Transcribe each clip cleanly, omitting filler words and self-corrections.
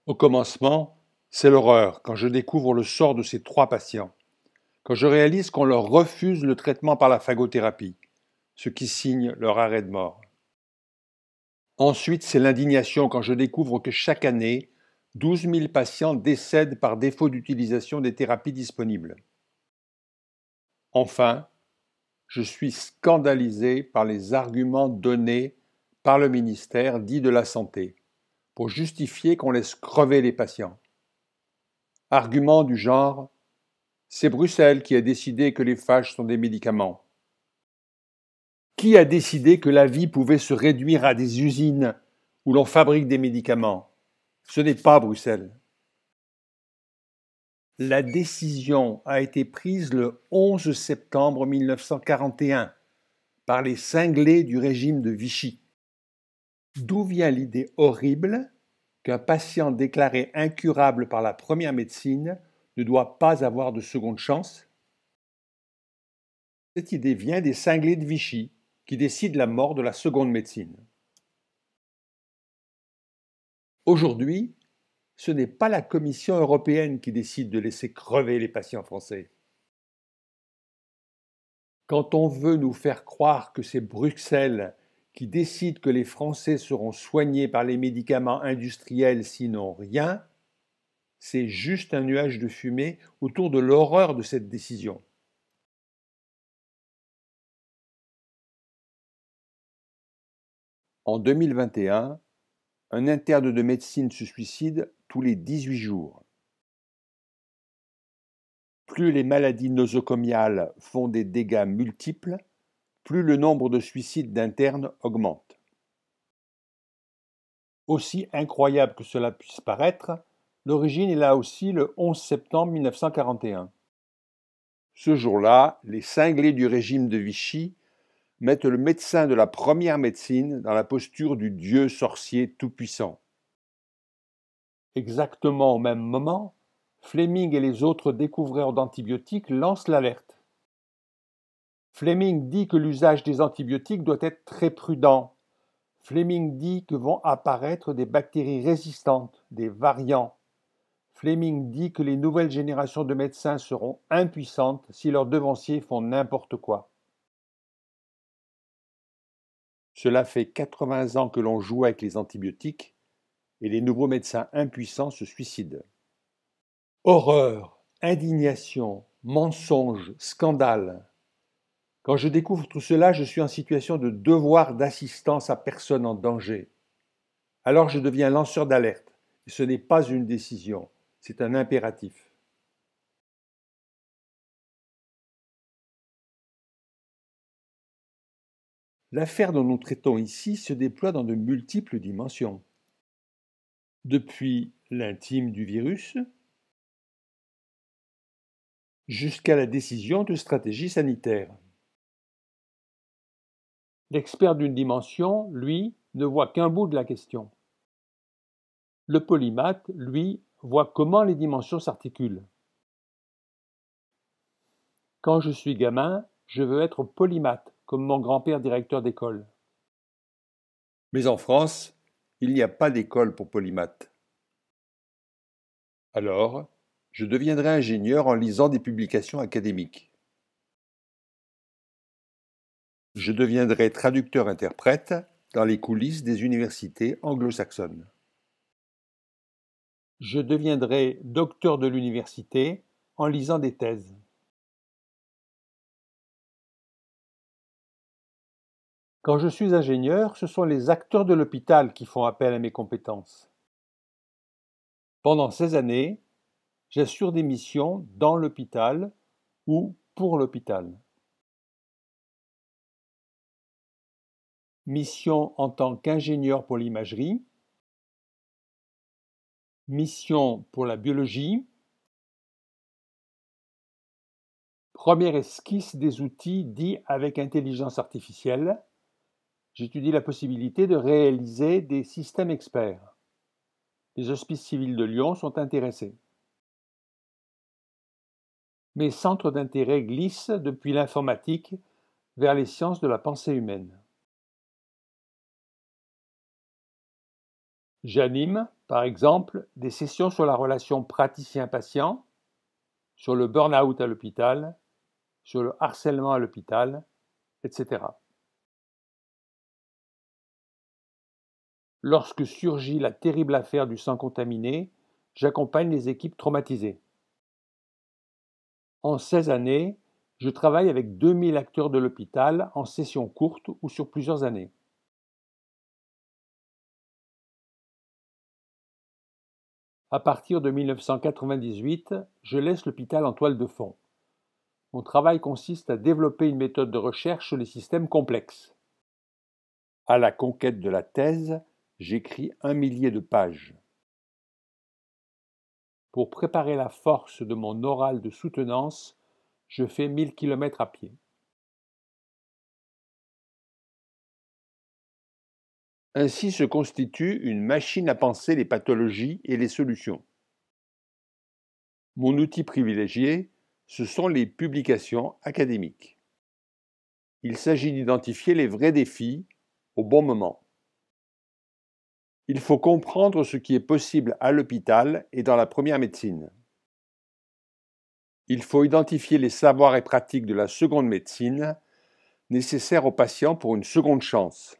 Au commencement, c'est l'horreur quand je découvre le sort de ces 3 patients, quand je réalise qu'on leur refuse le traitement par la phagothérapie, ce qui signe leur arrêt de mort. Ensuite, c'est l'indignation quand je découvre que chaque année, 12 000 patients décèdent par défaut d'utilisation des thérapies disponibles. Enfin, je suis scandalisé par les arguments donnés par le ministère dit de la Santé pour justifier qu'on laisse crever les patients. Arguments du genre « c'est Bruxelles qui a décidé que les phages sont des médicaments ». Qui a décidé que la vie pouvait se réduire à des usines où l'on fabrique des médicaments? Ce n'est pas Bruxelles. La décision a été prise le 11 septembre 1941 par les cinglés du régime de Vichy. D'où vient l'idée horrible qu'un patient déclaré incurable par la première médecine ne doit pas avoir de seconde chance? Cette idée vient des cinglés de Vichy qui décident la mort de la seconde médecine. Aujourd'hui, ce n'est pas la Commission européenne qui décide de laisser crever les patients français. Quand on veut nous faire croire que c'est Bruxelles qui décide que les Français seront soignés par les médicaments industriels sinon rien, c'est juste un nuage de fumée autour de l'horreur de cette décision. En 2021, un interne de médecine se suicide tous les 18 jours. Plus les maladies nosocomiales font des dégâts multiples, plus le nombre de suicides d'internes augmente. Aussi incroyable que cela puisse paraître, l'origine est là aussi le 11 septembre 1941. Ce jour-là, les cinglés du régime de Vichy mettent le médecin de la première médecine dans la posture du dieu sorcier tout-puissant. Exactement au même moment, Fleming et les autres découvreurs d'antibiotiques lancent l'alerte. Fleming dit que l'usage des antibiotiques doit être très prudent. Fleming dit que vont apparaître des bactéries résistantes, des variants. Fleming dit que les nouvelles générations de médecins seront impuissantes si leurs devanciers font n'importe quoi. Cela fait 80 ans que l'on joue avec les antibiotiques et les nouveaux médecins impuissants se suicident. Horreur, indignation, mensonge, scandale. Quand je découvre tout cela, je suis en situation de devoir d'assistance à personne en danger. Alors je deviens lanceur d'alerte. Et ce n'est pas une décision, c'est un impératif. L'affaire dont nous traitons ici se déploie dans de multiples dimensions. Depuis l'intime du virus jusqu'à la décision de stratégie sanitaire. L'expert d'une dimension, lui, ne voit qu'un bout de la question. Le polymathe, lui, voit comment les dimensions s'articulent. Quand je suis gamin, je veux être polymathe, comme mon grand-père directeur d'école. Mais en France, il n'y a pas d'école pour polymathe. Alors, je deviendrai ingénieur en lisant des publications académiques. Je deviendrai traducteur-interprète dans les coulisses des universités anglo-saxonnes. Je deviendrai docteur de l'université en lisant des thèses. Quand je suis ingénieur, ce sont les acteurs de l'hôpital qui font appel à mes compétences. Pendant 16 années, j'assure des missions dans l'hôpital ou pour l'hôpital. Mission en tant qu'ingénieur pour l'imagerie, mission pour la biologie, première esquisse des outils dits avec intelligence artificielle. J'étudie la possibilité de réaliser des systèmes experts. Les hospices civils de Lyon sont intéressés. Mes centres d'intérêt glissent depuis l'informatique vers les sciences de la pensée humaine. J'anime Par exemple, des sessions sur la relation praticien-patient, sur le burn-out à l'hôpital, sur le harcèlement à l'hôpital, etc. Lorsque surgit la terrible affaire du sang contaminé, j'accompagne les équipes traumatisées. En 16 années, je travaille avec 2000 acteurs de l'hôpital en sessions courtes ou sur plusieurs années. À partir de 1998, je laisse l'hôpital en toile de fond. Mon travail consiste à développer une méthode de recherche sur les systèmes complexes. À la conquête de la thèse, j'écris 1 millier de pages. Pour préparer la force de mon oral de soutenance, je fais 1000 km à pied. Ainsi se constitue une machine à penser les pathologies et les solutions. Mon outil privilégié, ce sont les publications académiques. Il s'agit d'identifier les vrais défis au bon moment. Il faut comprendre ce qui est possible à l'hôpital et dans la première médecine. Il faut identifier les savoirs et pratiques de la seconde médecine nécessaires aux patients pour une seconde chance.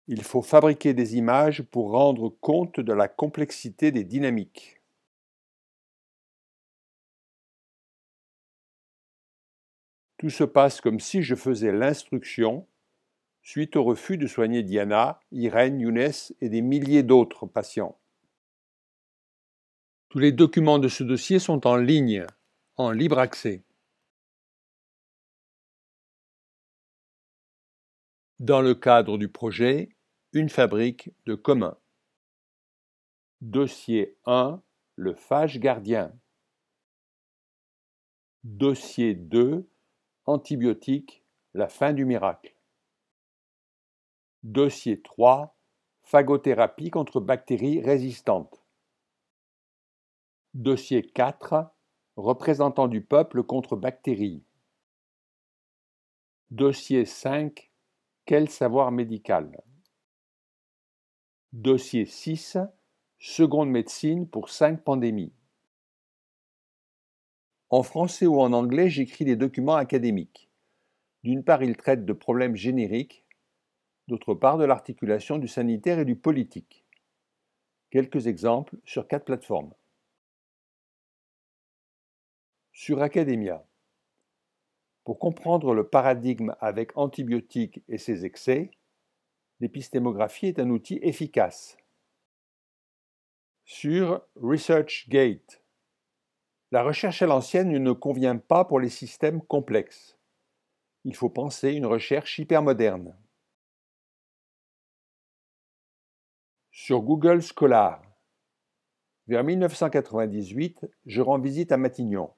Il faut fabriquer des images pour rendre compte de la complexité des dynamiques. Tout se passe comme si je faisais l'instruction suite au refus de soigner Diana, Irène, Younes et des milliers d'autres patients. Tous les documents de ce dossier sont en ligne, en libre accès. Dans le cadre du projet Une fabrique de commun. Dossier 1, le phage gardien. Dossier 2, antibiotiques, la fin du miracle. Dossier 3, phagothérapie contre bactéries résistantes. Dossier 4, représentant du peuple contre bactéries. Dossier 5, quel savoir médical. Dossier 6, seconde médecine pour 5 pandémies. En français ou en anglais, j'écris des documents académiques. D'une part, ils traitent de problèmes génériques, d'autre part, de l'articulation du sanitaire et du politique. Quelques exemples sur 4 plateformes. Sur Academia. Pour comprendre le paradigme avec antibiotiques et ses excès, l'épistémographie est un outil efficace. Sur ResearchGate. La recherche à l'ancienne ne convient pas pour les systèmes complexes. Il faut penser une recherche hypermoderne. Sur Google Scholar. Vers 1998, je rends visite à Matignon.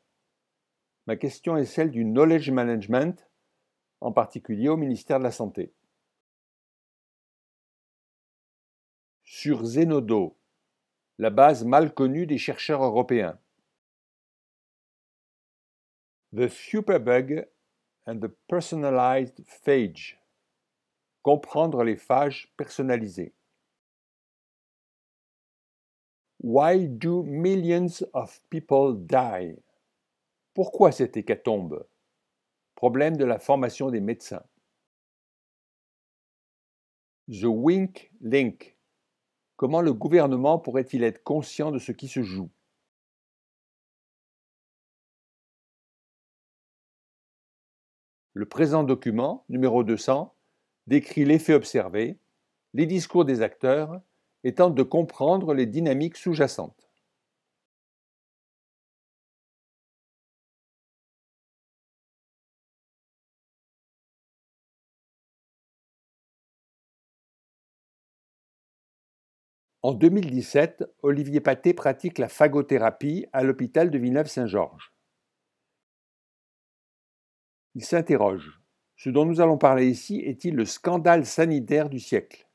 Ma question est celle du knowledge management, en particulier au ministère de la Santé. Sur Zenodo, la base mal connue des chercheurs européens. The Superbug and the Personalized Phage. Comprendre les phages personnalisés. Why do millions of people die? Pourquoi cette hécatombe? Problème de la formation des médecins. The Wink Link. Comment le gouvernement pourrait-il être conscient de ce qui se joue? Le présent document, numéro 200, décrit l'effet observé, les discours des acteurs et tente de comprendre les dynamiques sous-jacentes. En 2017, Olivier Pathé pratique la phagothérapie à l'hôpital de Villeneuve-Saint-Georges. Il s'interroge. Ce dont nous allons parler ici est-il le scandale sanitaire du siècle?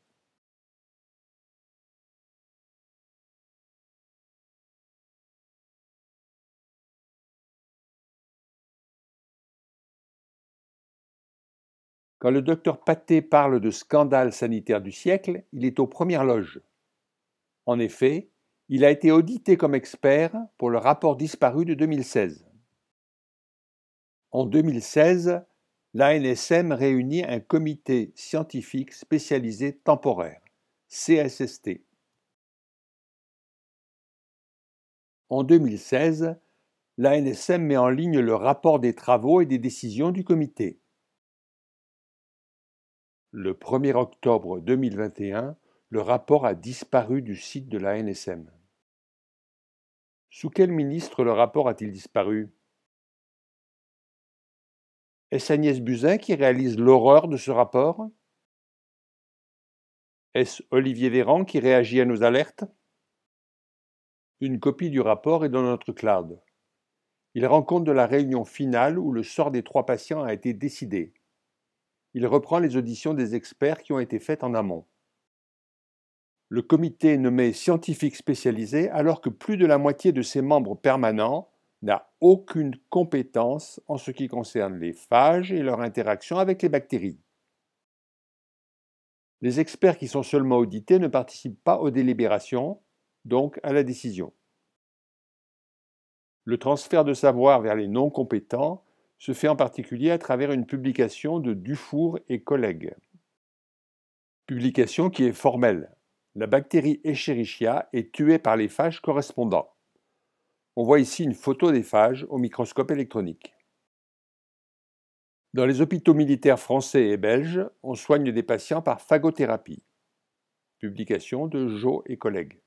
Quand le docteur Pathé parle de scandale sanitaire du siècle, il est aux premières loges. En effet, il a été audité comme expert pour le rapport disparu de 2016. En 2016, l'ANSM réunit un comité scientifique spécialisé temporaire, CSST. En 2016, l'ANSM met en ligne le rapport des travaux et des décisions du comité. Le 1er octobre 2021, le rapport a disparu du site de l'ANSM. Sous quel ministre le rapport a-t-il disparu? Est-ce Agnès Buzyn qui réalise l'horreur de ce rapport? Est-ce Olivier Véran qui réagit à nos alertes? Une copie du rapport est dans notre cloud. Il rend compte de la réunion finale où le sort des 3 patients a été décidé. Il reprend les auditions des experts qui ont été faites en amont. Le comité est nommé scientifique spécialisé alors que plus de la moitié de ses membres permanents n'a aucune compétence en ce qui concerne les phages et leur interaction avec les bactéries. Les experts qui sont seulement audités ne participent pas aux délibérations, donc à la décision. Le transfert de savoir vers les non-compétents se fait en particulier à travers une publication de Dufour et collègues. Publication qui est formelle. La bactérie Escherichia est tuée par les phages correspondants. On voit ici une photo des phages au microscope électronique. Dans les hôpitaux militaires français et belges, on soigne des patients par phagothérapie. Publication de Jo et collègues.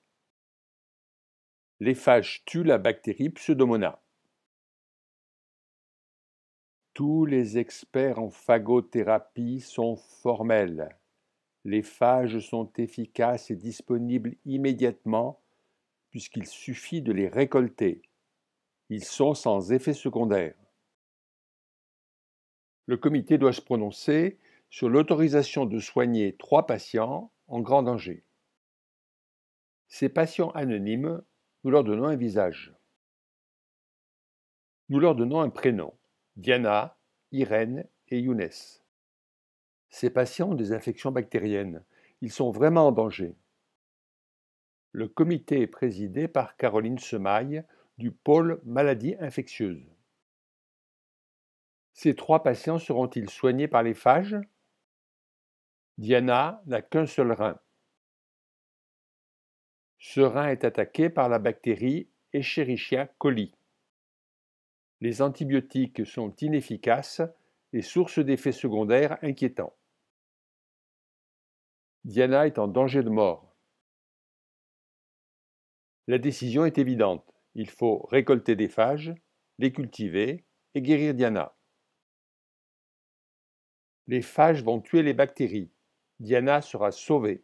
Les phages tuent la bactérie Pseudomonas. Tous les experts en phagothérapie sont formels. Les phages sont efficaces et disponibles immédiatement puisqu'il suffit de les récolter. Ils sont sans effet secondaire. Le comité doit se prononcer sur l'autorisation de soigner 3 patients en grand danger. Ces patients anonymes, nous leur donnons un visage. Nous leur donnons un prénom, Diana, Irène et Younes. Ces patients ont des infections bactériennes. Ils sont vraiment en danger. Le comité est présidé par Caroline Semaille du pôle maladies infectieuses. Ces 3 patients seront-ils soignés par les phages? Diana n'a qu'un seul rein. Ce rein est attaqué par la bactérie Escherichia coli. Les antibiotiques sont inefficaces et source d'effets secondaires inquiétants. Diana est en danger de mort. La décision est évidente. Il faut récolter des phages, les cultiver et guérir Diana. Les phages vont tuer les bactéries. Diana sera sauvée.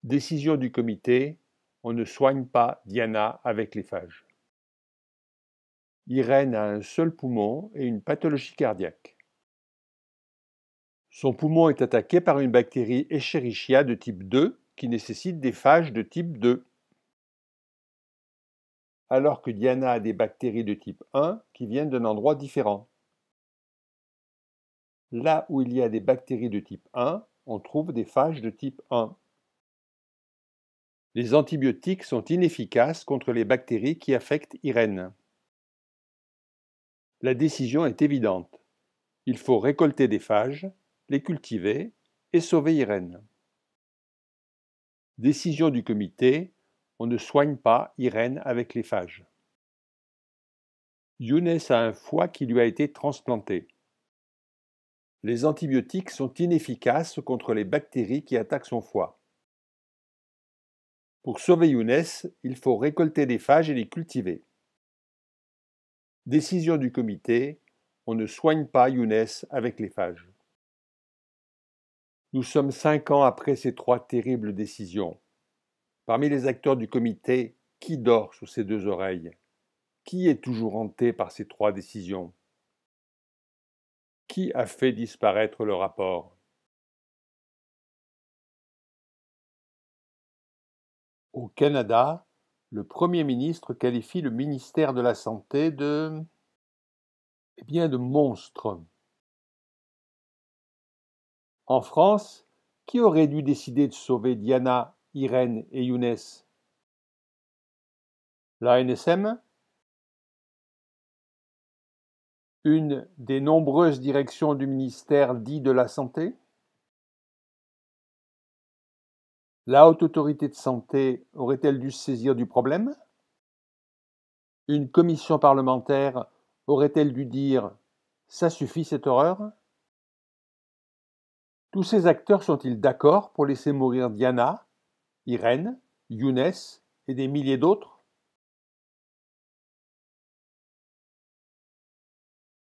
Décision du comité, on ne soigne pas Diana avec les phages. Irène a un seul poumon et une pathologie cardiaque. Son poumon est attaqué par une bactérie Escherichia de type 2 qui nécessite des phages de type 2. Alors que Diana a des bactéries de type 1 qui viennent d'un endroit différent. Là où il y a des bactéries de type 1, on trouve des phages de type 1. Les antibiotiques sont inefficaces contre les bactéries qui affectent Irène. La décision est évidente. Il faut récolter des phages, les cultiver et sauver Irène. Décision du comité, on ne soigne pas Irène avec les phages. Younes a un foie qui lui a été transplanté. Les antibiotiques sont inefficaces contre les bactéries qui attaquent son foie. Pour sauver Younes, il faut récolter des phages et les cultiver. Décision du comité, on ne soigne pas Younes avec les phages. Nous sommes 5 ans après ces 3 terribles décisions. Parmi les acteurs du comité, qui dort sous ses 2 oreilles? Qui est toujours hanté par ces 3 décisions? Qui a fait disparaître le rapport? Au Canada, le Premier ministre qualifie le ministère de la Santé de monstre. En France, qui aurait dû décider de sauver Diana Irène et Younes? L'ANSM? Une des nombreuses directions du ministère dit de la Santé? La Haute Autorité de Santé aurait-elle dû se saisir du problème? Une commission parlementaire aurait-elle dû dire « ça suffit cette horreur » ? Tous ces acteurs sont-ils d'accord pour laisser mourir Diana, Irène, Younes et des milliers d'autres?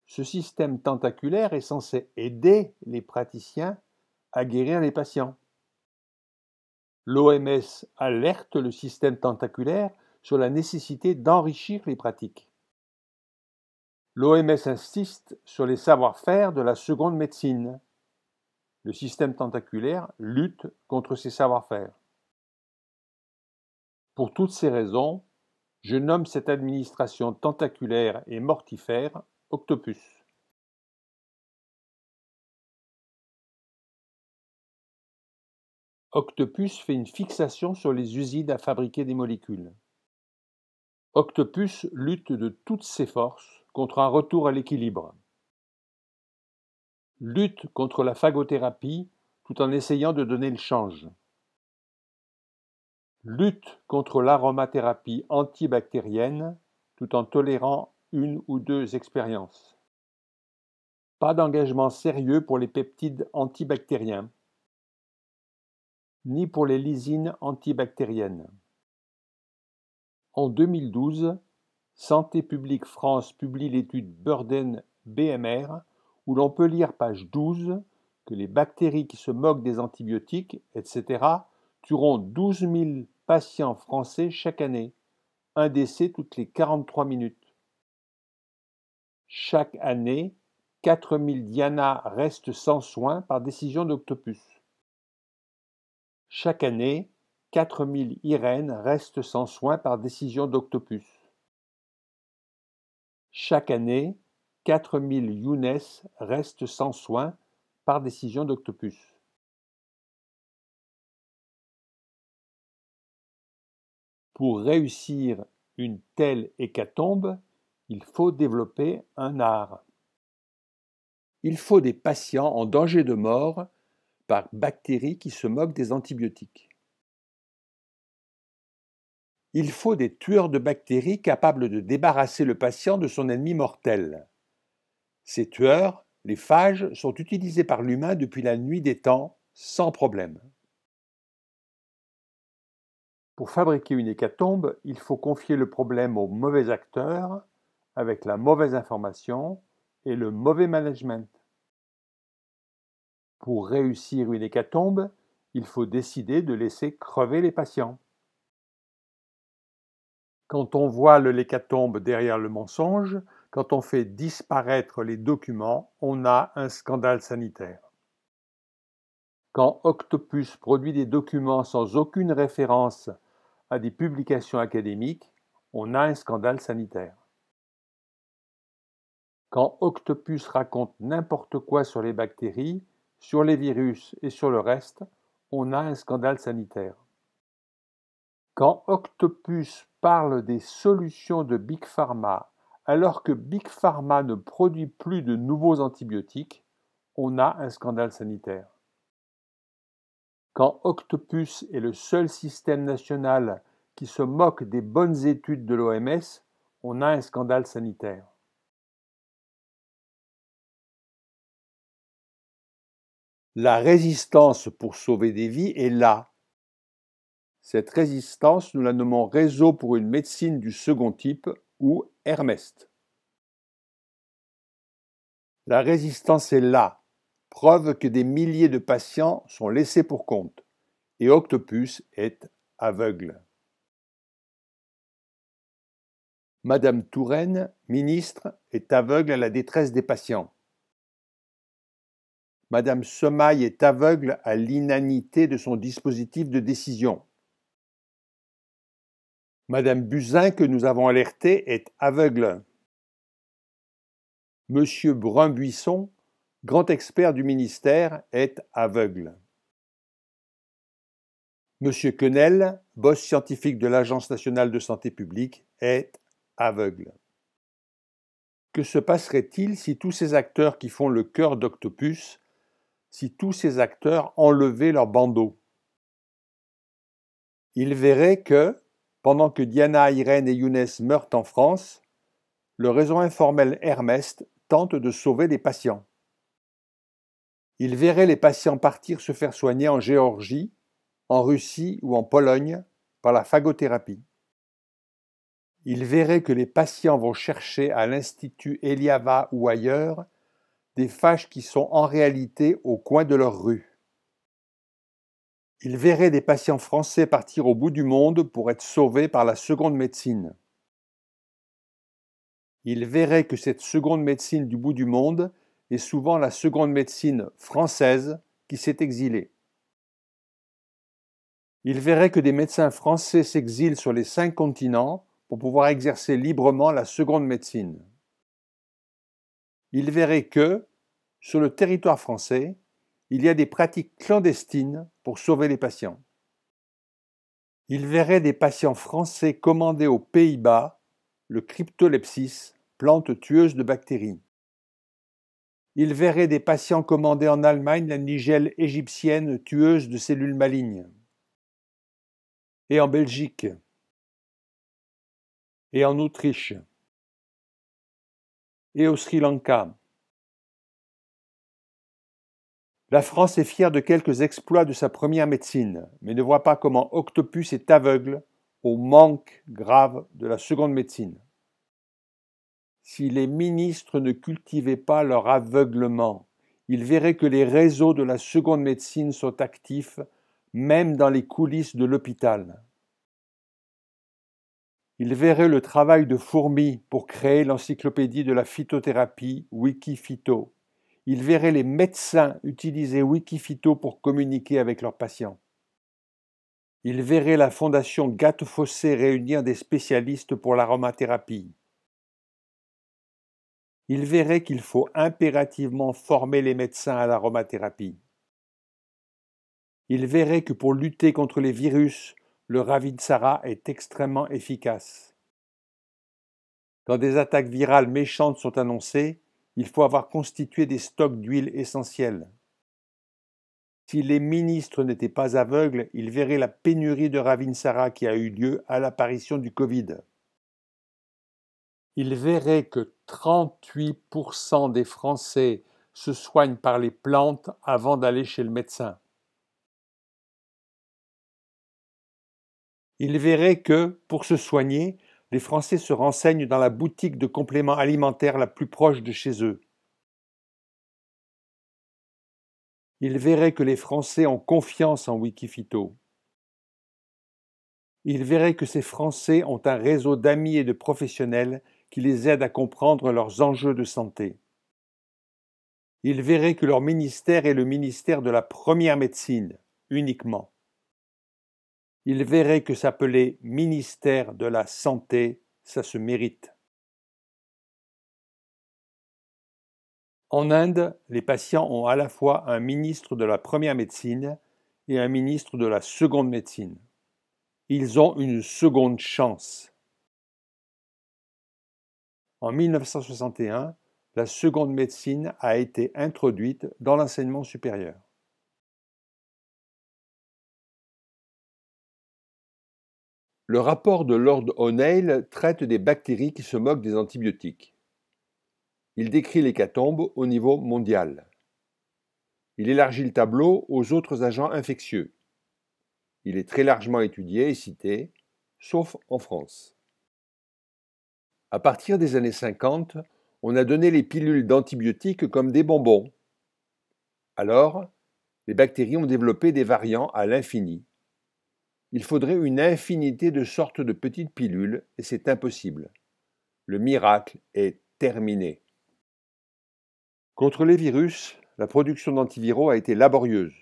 Ce système tentaculaire est censé aider les praticiens à guérir les patients. L'OMS alerte le système tentaculaire sur la nécessité d'enrichir les pratiques. L'OMS insiste sur les savoir-faire de la seconde médecine. Le système tentaculaire lutte contre ces savoir-faire. Pour toutes ces raisons, je nomme cette administration tentaculaire et mortifère Octopus. Octopus fait une fixation sur les usines à fabriquer des molécules. Octopus lutte de toutes ses forces contre un retour à l'équilibre. Lutte contre la phagothérapie tout en essayant de donner le change. Lutte contre l'aromathérapie antibactérienne tout en tolérant une ou deux expériences. Pas d'engagement sérieux pour les peptides antibactériens, ni pour les lysines antibactériennes. En 2012, Santé publique France publie l'étude Burden-BMR où l'on peut lire page 12 que les bactéries qui se moquent des antibiotiques, etc., tueront 12 000 patients français chaque année, un décès toutes les 43 minutes. Chaque année, 4 000 Diana restent sans soins par décision d'Octopus. Chaque année, 4 000 Irène restent sans soins par décision d'Octopus. Chaque année, 4 000 Younes restent sans soins par décision d'Octopus. Pour réussir une telle hécatombe, il faut développer un art. Il faut des patients en danger de mort par bactéries qui se moquent des antibiotiques. Il faut des tueurs de bactéries capables de débarrasser le patient de son ennemi mortel. Ces tueurs, les phages, sont utilisés par l'humain depuis la nuit des temps, sans problème. Pour fabriquer une hécatombe, il faut confier le problème aux mauvais acteurs, avec la mauvaise information et le mauvais management. Pour réussir une hécatombe, il faut décider de laisser crever les patients. Quand on voile l'hécatombe derrière le mensonge, quand on fait disparaître les documents, on a un scandale sanitaire. Quand Octopus produit des documents sans aucune référence à des publications académiques, on a un scandale sanitaire. Quand Octopus raconte n'importe quoi sur les bactéries, sur les virus et sur le reste, on a un scandale sanitaire. Quand Octopus parle des solutions de Big Pharma alors que Big Pharma ne produit plus de nouveaux antibiotiques, on a un scandale sanitaire. Quand Octopus est le seul système national qui se moque des bonnes études de l'OMS, on a un scandale sanitaire. La résistance pour sauver des vies est là. Cette résistance, nous la nommons Réseau pour une médecine du second type ou RMEST. La résistance est là, preuve que des milliers de patients sont laissés pour compte, et Octopus est aveugle. Madame Touraine, ministre, est aveugle à la détresse des patients. Madame Semaille est aveugle à l'inanité de son dispositif de décision. Madame Buzyn, que nous avons alertée, est aveugle. Monsieur Brun-Buisson, grand expert du ministère, est aveugle. Monsieur Quenel, boss scientifique de l'Agence nationale de santé publique, est aveugle. Que se passerait-il si tous ces acteurs qui font le cœur d'Octopus, si tous ces acteurs enlevaient leur bandeau? Il verrait que, pendant que Diana, Irène et Younes meurent en France, le réseau informel Hermest tente de sauver des patients. Il verrait les patients partir se faire soigner en Géorgie, en Russie ou en Pologne par la phagothérapie. Il verrait que les patients vont chercher à l'Institut Eliava ou ailleurs des phages qui sont en réalité au coin de leur rue. Il verrait des patients français partir au bout du monde pour être sauvés par la seconde médecine. Il verrait que cette seconde médecine du bout du monde est souvent la seconde médecine française qui s'est exilée. Il verrait que des médecins français s'exilent sur les 5 continents pour pouvoir exercer librement la seconde médecine. Il verrait que, sur le territoire français, il y a des pratiques clandestines pour sauver les patients. Il verrait des patients français commander aux Pays-Bas le cryptolepsis, plante tueuse de bactéries. Il verrait des patients commander en Allemagne la nigelle égyptienne tueuse de cellules malignes. Et en Belgique. Et en Autriche. Et au Sri Lanka. La France est fière de quelques exploits de sa première médecine, mais ne voit pas comment Octopus est aveugle au manque grave de la seconde médecine. Si les ministres ne cultivaient pas leur aveuglement, ils verraient que les réseaux de la seconde médecine sont actifs, même dans les coulisses de l'hôpital. Ils verraient le travail de fourmi pour créer l'encyclopédie de la phytothérapie Wikiphyto. Ils verraient les médecins utiliser Wikiphyto pour communiquer avec leurs patients. Ils verraient la fondation Gattefossé réunir des spécialistes pour l'aromathérapie. Ils verraient qu'il faut impérativement former les médecins à l'aromathérapie. Ils verraient que pour lutter contre les virus, le Ravinsara est extrêmement efficace. Quand des attaques virales méchantes sont annoncées, il faut avoir constitué des stocks d'huile essentielle. Si les ministres n'étaient pas aveugles, ils verraient la pénurie de Ravinsara qui a eu lieu à l'apparition du Covid. Ils verraient que 38% des Français se soignent par les plantes avant d'aller chez le médecin. Ils verraient que, pour se soigner, les Français se renseignent dans la boutique de compléments alimentaires la plus proche de chez eux. Ils verraient que les Français ont confiance en Wikiphyto. Ils verraient que ces Français ont un réseau d'amis et de professionnels qui les aident à comprendre leurs enjeux de santé. Ils verraient que leur ministère est le ministère de la première médecine, uniquement. Ils verraient que s'appeler ministère de la santé, ça se mérite. En Inde, les patients ont à la fois un ministre de la première médecine et un ministre de la seconde médecine. Ils ont une seconde chance. En 1961, la seconde médecine a été introduite dans l'enseignement supérieur. Le rapport de Lord O'Neill traite des bactéries qui se moquent des antibiotiques. Il décrit l'hécatombe au niveau mondial. Il élargit le tableau aux autres agents infectieux. Il est très largement étudié et cité, sauf en France. À partir des années 50, on a donné les pilules d'antibiotiques comme des bonbons. Alors, les bactéries ont développé des variants à l'infini. Il faudrait une infinité de sortes de petites pilules et c'est impossible. Le miracle est terminé. Contre les virus, la production d'antiviraux a été laborieuse.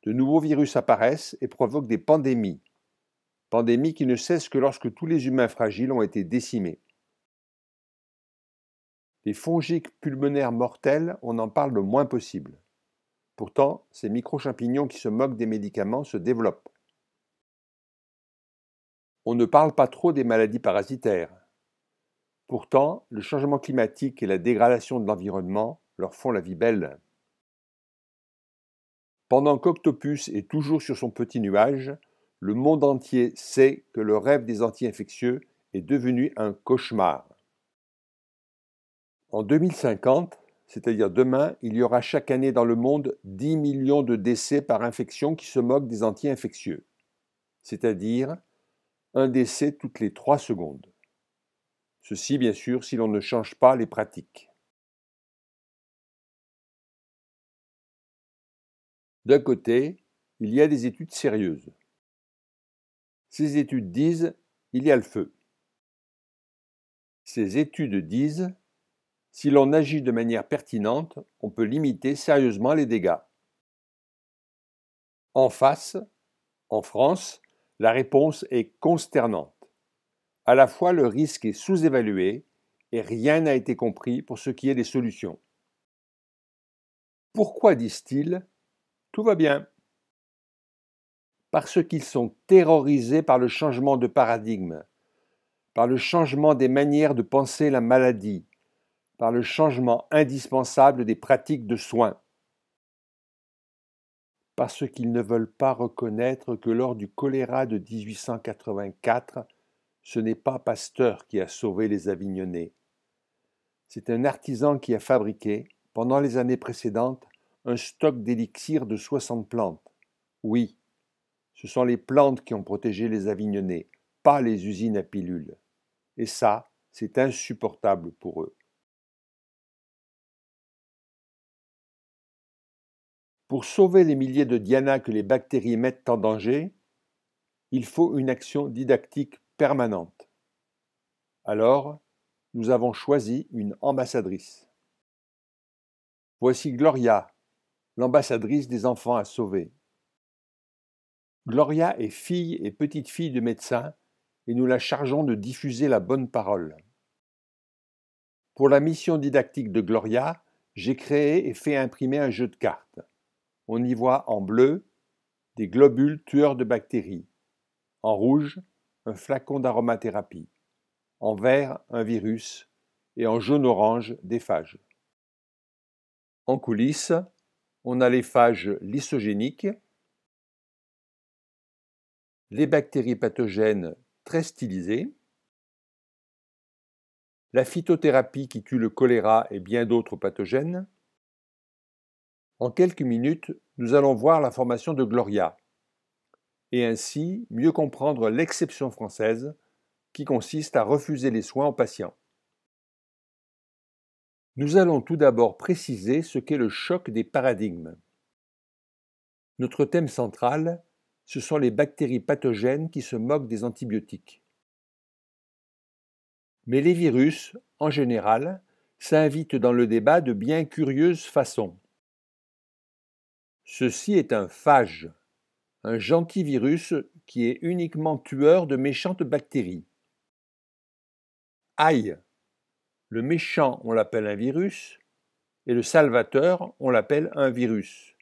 De nouveaux virus apparaissent et provoquent des pandémies. Pandémies qui ne cessent que lorsque tous les humains fragiles ont été décimés. Les fongiques pulmonaires mortels, on en parle le moins possible. Pourtant, ces micro-champignons qui se moquent des médicaments se développent. On ne parle pas trop des maladies parasitaires. Pourtant, le changement climatique et la dégradation de l'environnement leur font la vie belle. Pendant qu'Octopus est toujours sur son petit nuage, le monde entier sait que le rêve des anti-infectieux est devenu un cauchemar. En 2050, c'est-à-dire demain, il y aura chaque année dans le monde 10 millions de décès par infection qui se moquent des anti-infectieux, c'est-à-dire un décès toutes les 3 secondes. Ceci, bien sûr, si l'on ne change pas les pratiques. D'un côté, il y a des études sérieuses. Ces études disent « il y a le feu ». Ces études disent « si l'on agit de manière pertinente, on peut limiter sérieusement les dégâts ». En face, en France, la réponse est consternante. À la fois, le risque est sous-évalué et rien n'a été compris pour ce qui est des solutions. Pourquoi disent-ils « tout va bien » ? Parce qu'ils sont terrorisés par le changement de paradigme, par le changement des manières de penser la maladie, par le changement indispensable des pratiques de soins. Parce qu'ils ne veulent pas reconnaître que lors du choléra de 1884, ce n'est pas Pasteur qui a sauvé les Avignonnais. C'est un artisan qui a fabriqué, pendant les années précédentes, un stock d'élixirs de 60 plantes. Oui, ce sont les plantes qui ont protégé les Avignonnais, pas les usines à pilules. Et ça, c'est insupportable pour eux. Pour sauver les milliers de dianas que les bactéries mettent en danger, il faut une action didactique permanente. Alors, nous avons choisi une ambassadrice. Voici Gloria, l'ambassadrice des enfants à sauver. Gloria est fille et petite-fille de médecins et nous la chargeons de diffuser la bonne parole. Pour la mission didactique de Gloria, j'ai créé et fait imprimer un jeu de cartes. On y voit en bleu des globules tueurs de bactéries, en rouge un flacon d'aromathérapie, en vert un virus et en jaune-orange des phages. En coulisses, on a les phages lysogéniques, les bactéries pathogènes très stylisées, la phytothérapie qui tue le choléra et bien d'autres pathogènes. En quelques minutes, nous allons voir la formation de Gloria et ainsi mieux comprendre l'exception française qui consiste à refuser les soins aux patients. Nous allons tout d'abord préciser ce qu'est le choc des paradigmes. Notre thème central, ce sont les bactéries pathogènes qui se moquent des antibiotiques. Mais les virus, en général, s'invitent dans le débat de bien curieuses façons. Ceci est un phage, un gentil virus qui est uniquement tueur de méchantes bactéries. Aïe! Le méchant, on l'appelle un virus, et le salvateur, on l'appelle un virus.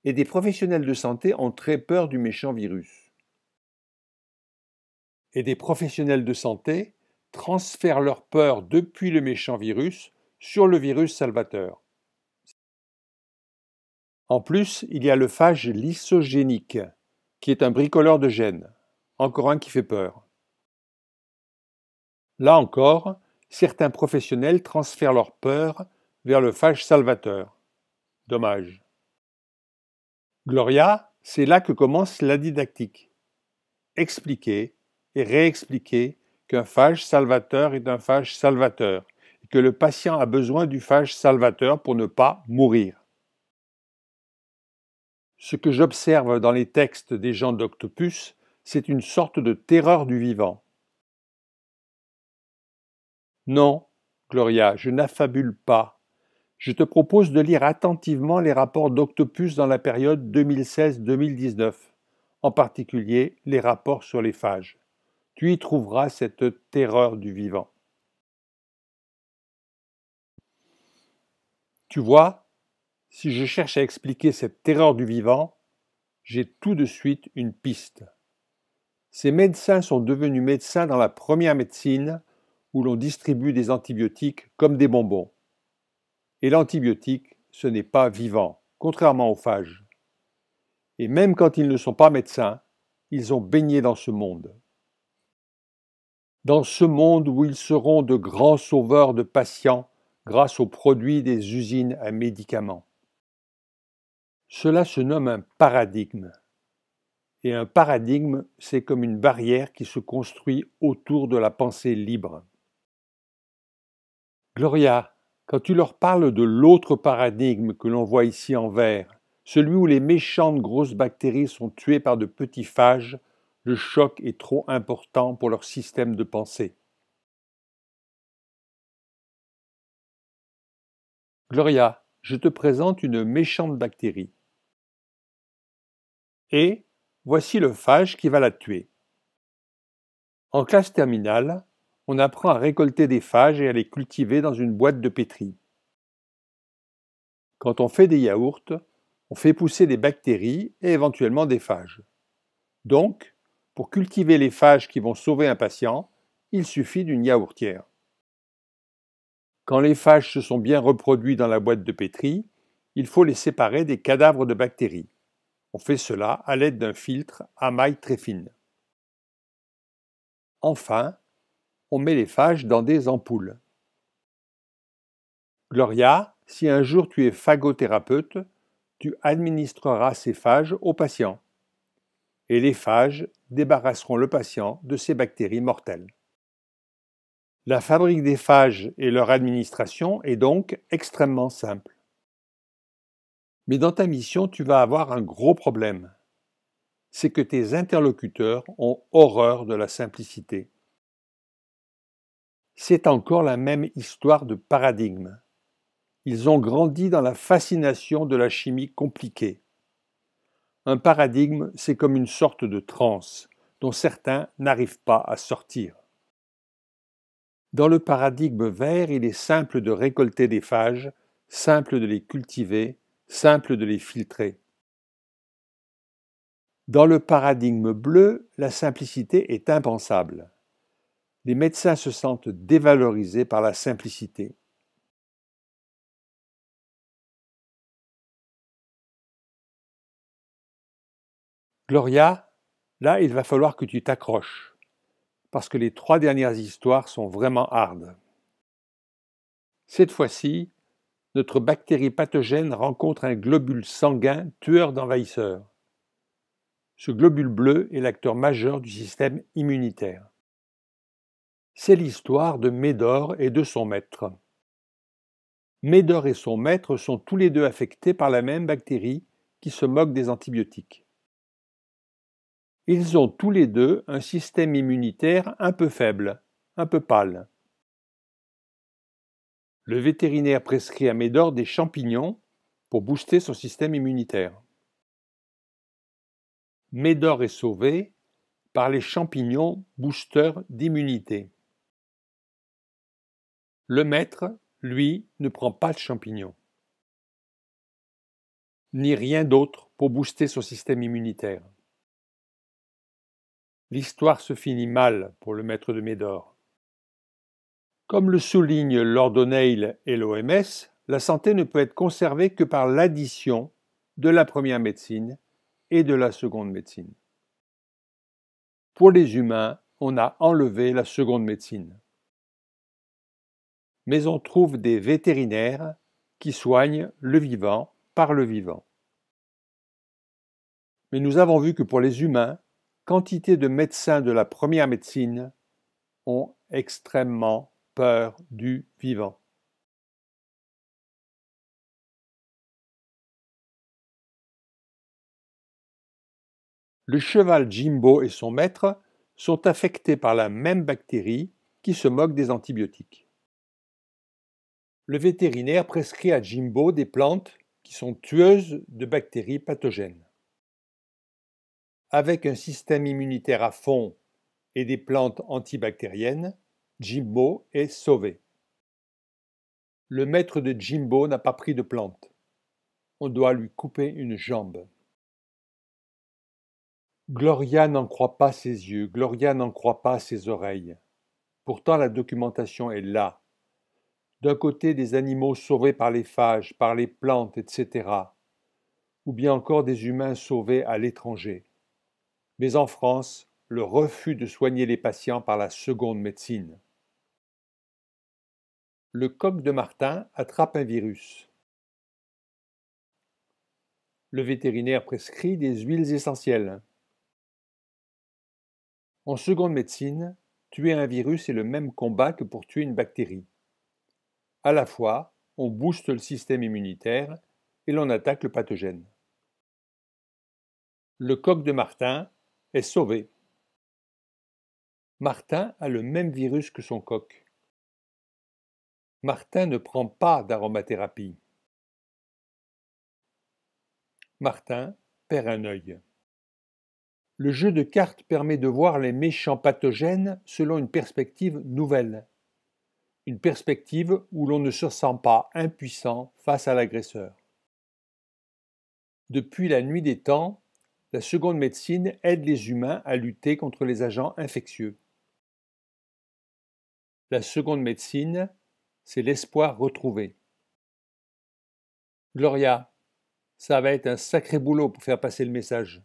Et des professionnels de santé ont très peur du méchant virus. Et des professionnels de santé transfèrent leur peur depuis le méchant virus sur le virus salvateur. En plus, il y a le phage lysogénique, qui est un bricoleur de gènes, encore un qui fait peur. Là encore, certains professionnels transfèrent leur peur vers le phage salvateur. Dommage. Gloria, c'est là que commence la didactique. Expliquer et réexpliquer qu'un phage salvateur est un phage salvateur et que le patient a besoin du phage salvateur pour ne pas mourir. Ce que j'observe dans les textes des gens d'Octopus, c'est une sorte de terreur du vivant. Non, Gloria, je n'affabule pas. Je te propose de lire attentivement les rapports d'Octopus dans la période 2016-2019, en particulier les rapports sur les phages. Tu y trouveras cette terreur du vivant. Tu vois, si je cherche à expliquer cette terreur du vivant, j'ai tout de suite une piste. Ces médecins sont devenus médecins dans la première médecine où l'on distribue des antibiotiques comme des bonbons. Et l'antibiotique, ce n'est pas vivant, contrairement aux phages. Et même quand ils ne sont pas médecins, ils ont baigné dans ce monde. Dans ce monde où ils seront de grands sauveurs de patients grâce aux produits des usines à médicaments. Cela se nomme un paradigme. Et un paradigme, c'est comme une barrière qui se construit autour de la pensée libre. Gloria, quand tu leur parles de l'autre paradigme que l'on voit ici en vert, celui où les méchantes grosses bactéries sont tuées par de petits phages, le choc est trop important pour leur système de pensée. Gloria, je te présente une méchante bactérie. Et voici le phage qui va la tuer. En classe terminale, on apprend à récolter des phages et à les cultiver dans une boîte de pétri. Quand on fait des yaourts, on fait pousser des bactéries et éventuellement des phages. Donc, pour cultiver les phages qui vont sauver un patient, il suffit d'une yaourtière. Quand les phages se sont bien reproduits dans la boîte de pétri, il faut les séparer des cadavres de bactéries. On fait cela à l'aide d'un filtre à maille très fine. Enfin, on met les phages dans des ampoules. Gloria, si un jour tu es phagothérapeute, tu administreras ces phages aux patients. Et les phages débarrasseront le patient de ces bactéries mortelles. La fabrique des phages et leur administration est donc extrêmement simple. Mais dans ta mission, tu vas avoir un gros problème. C'est que tes interlocuteurs ont horreur de la simplicité. C'est encore la même histoire de paradigme. Ils ont grandi dans la fascination de la chimie compliquée. Un paradigme, c'est comme une sorte de transe dont certains n'arrivent pas à sortir. Dans le paradigme vert, il est simple de récolter des phages, simple de les cultiver, simple de les filtrer. Dans le paradigme bleu, la simplicité est impensable. Les médecins se sentent dévalorisés par la simplicité. Gloria, là, il va falloir que tu t'accroches, parce que les 3 dernières histoires sont vraiment hardes. Cette fois-ci, notre bactérie pathogène rencontre un globule sanguin tueur d'envahisseurs. Ce globule bleu est l'acteur majeur du système immunitaire. C'est l'histoire de Médor et de son maître. Médor et son maître sont tous les deux affectés par la même bactérie qui se moque des antibiotiques. Ils ont tous les deux un système immunitaire un peu faible, un peu pâle. Le vétérinaire prescrit à Médor des champignons pour booster son système immunitaire. Médor est sauvé par les champignons boosters d'immunité. Le maître, lui, ne prend pas de champignons, ni rien d'autre pour booster son système immunitaire. L'histoire se finit mal pour le maître de Médor. Comme le soulignent Lord O'Neill et l'OMS, la santé ne peut être conservée que par l'addition de la première médecine et de la seconde médecine. Pour les humains, on a enlevé la seconde médecine. Mais on trouve des vétérinaires qui soignent le vivant par le vivant. Mais nous avons vu que pour les humains, quantité de médecins de la première médecine ont extrêmement peur du vivant. Le cheval Jimbo et son maître sont affectés par la même bactérie qui se moque des antibiotiques. Le vétérinaire prescrit à Jimbo des plantes qui sont tueuses de bactéries pathogènes. Avec un système immunitaire à fond et des plantes antibactériennes, Jimbo est sauvé. Le maître de Jimbo n'a pas pris de plantes. On doit lui couper une jambe. Gloria n'en croit pas ses yeux, Gloria n'en croit pas ses oreilles. Pourtant la documentation est là. D'un côté des animaux sauvés par les phages, par les plantes, etc. Ou bien encore des humains sauvés à l'étranger. Mais en France, le refus de soigner les patients par la seconde médecine. Le coq de Martin attrape un virus. Le vétérinaire prescrit des huiles essentielles. En seconde médecine, tuer un virus est le même combat que pour tuer une bactérie. À la fois, on booste le système immunitaire et l'on attaque le pathogène. Le coq de Martin est sauvé. Martin a le même virus que son coq. Martin ne prend pas d'aromathérapie. Martin perd un œil. Le jeu de cartes permet de voir les méchants pathogènes selon une perspective nouvelle. Une perspective où l'on ne se sent pas impuissant face à l'agresseur. Depuis la nuit des temps, la seconde médecine aide les humains à lutter contre les agents infectieux. La seconde médecine, c'est l'espoir retrouvé. Gloria, ça va être un sacré boulot pour faire passer le message.